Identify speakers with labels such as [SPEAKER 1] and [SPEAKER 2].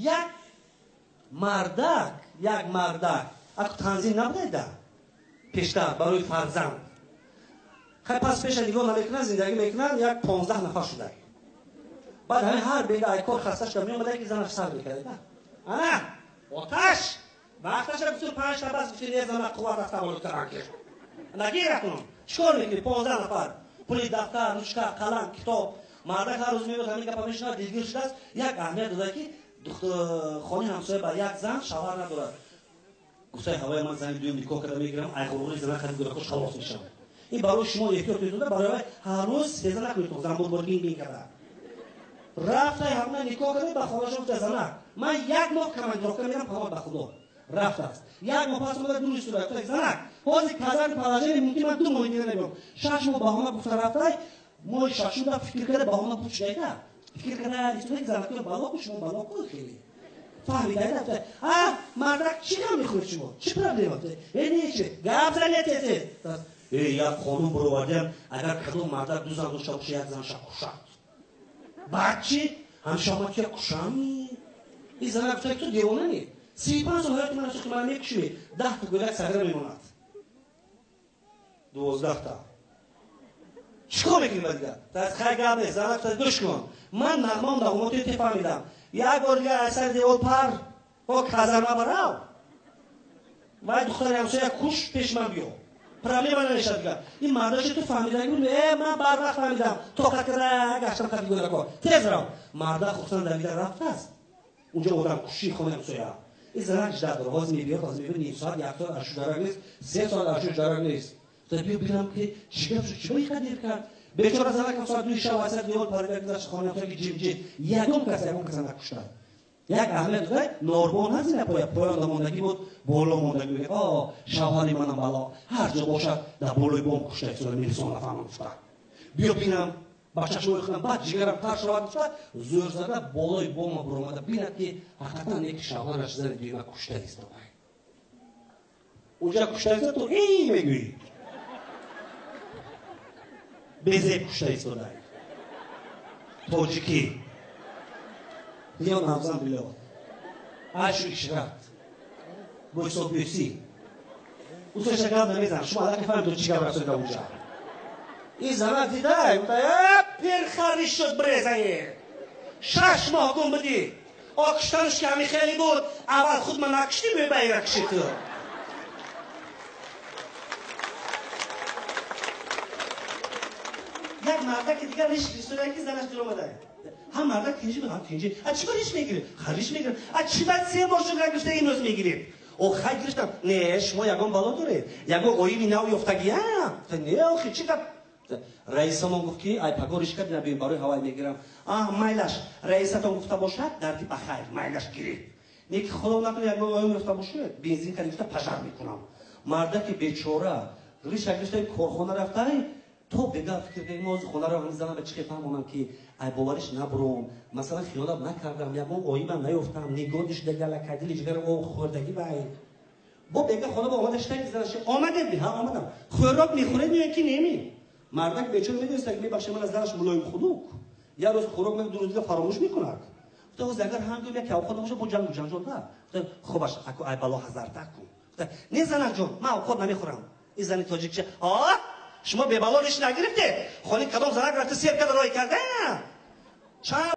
[SPEAKER 1] یک مردک اگه تنظیم نبوده پیشتر برای فرزند خیلی پس پیش نگاه نمیکنن زندگی میکنن یک 15 نفر شده بعد همه هر بیگه ای کار خسته شده میامده که زنش سر میکرده نه آتش وقتش رو بسید 5 تا بس بسید یه زنه قوت از تولد کرن که نگیر کنم چکار میکنی 15 نفر پولی دفتر نوشته قلم کتاب مردک هر روز میاد همین گپا میشنه دلگیر شده است یک اهمیت داده که خانه همسایه با یک زن شوهر ندارد گفته هوای من زن دوم نکاح کرده میگیرم ای غروری زن خرید گره خوش خلاص میشم این برای شما احتیاط داده برای هر روز سه زن نکنید زن بود بین کرده رفته همه نکاح کرده با خواهرش گفته زنک من یک ماه کمانجاکه میرم پامال به خدا رفته است یک ماه پس اومده دو روز رفته زنک بازی کازن پالاژه ممکن من 2 ماه دیگه نمیام 6 ماه با هم گفته رفته ما شاشودا فکر کرده با هم پوچ نگه فکر کرده استودنت زنک بالا پوچ بالا کو خیلی فهمیده رفته مردک چی کار میخواد شما چی پرابلم است یعنی چی گپ زنیته یک خانم برو وردم اگر کدوم مردک دو زن داشته باشه یک زن شکوشد بعد چی هم شما که کشمی این زن گفته تو دیوانه نی 35 سال حیات من سوخت من میکشمی 10 تا گلک سگره میموند 12 تا چیکار میکنی با دیگر از خیلی گپ نیست زن گفته گوش کن من نغمام داموتی تی فهمیدم یک بار دیگه اثر دیوال پر با کازر نبراو وای دختر همسایه کوش پیش من بیو پرامی من نشد دیگر این مرداش تو فهمیدن بود من بر وقت فهمیدم تو خاطر گشتم خاطر گذر کو تیز رو مردا خوشن دویده رفته است اونجا اودم کوشی خونه همسایه این زنش در باز میبینه باز میبینه نیم ساعت یک ساعت اشو درک نیست 3 ساعت اشو درک نیست تا بیو ببینم که چیکار می‌خواد کرد بیچاره زنک ساعت 2 شب واسه دیول پاره گذاشت خونه تو که جیم یگم کس نکشته یک اهمیت داره نوربون هست نه پایان داموندگی بود بالا موندگی بود شوهری منم بالا هر جا باشد در بالای بوم کشته شده میرسون نفهمم گفته بیا بینم بچه‌ش رو بخونم بعد جگرم پر شود گفته زور زده بالای بوم برو اومده بیند که حقیقتا یک شوهرش زن دیگه کشته است اونجا کشته است تو ای میگویی بزه کشته است تاجیکی یا نامزن بیلو اشوی شرط بویسو بیسی او تو شکل نمیزن شما الان که فهم تو چیکار رسیده اونجا این زمان دیده پیر خری شد بریزه 6 ماه گم بدی آکشتنش که همی خیلی بود اول خود من نکشتی به رکشی تو یک مرده که دیگر ریش بیستونه که زنش دور آمده هم مرده کنجی هم کنجی از چی باریش میگیریم خریش میگیریم از چی باید 3 ماه شد گفته این روز میگیریم او خیلی گرفتم نه شما یگان بالا داره یگان اویمی نو یفتگی نه آخی چی کب رئیس ما گفت که ای پگارش کرد نبیم برای هوای میگیرم مایلش رئیستون گفته باشد دردی بخیر مایلش گیرید نیک خدا نکنه یگان اویمی گفته باشد بنزین کنی گفته پشر میکنم مرده که بیچاره ریش گرفته کارخانه رفته تو بگه فکر کنی موضوع خونه رو هنوزم به چی فهمونم که ای باورش نبرم مثلا خیالم نکردم یا اون قایی من نیفتم نگاهش دگل کدیل جگر او خوردگی بای با بگه خونه با آمدش تنگ زنش آمده بی ها آمدم خوراک میخوره میگه که نمی مردک بیچاره میدونست که میبخشه من از درش ملایم خلوق یا روز خوراک من 2 روز دیگه فراموش میکنه تو از اگر هم گفت که خود باشه با جنگ شده خوبش اكو ای بالا هزار تا کن نه زنک جون من خود نمیخورم این زنی تاجیک چه شما به بالا ریش نگرفته خالی کدام زنک رفته سیر کرده رای کرده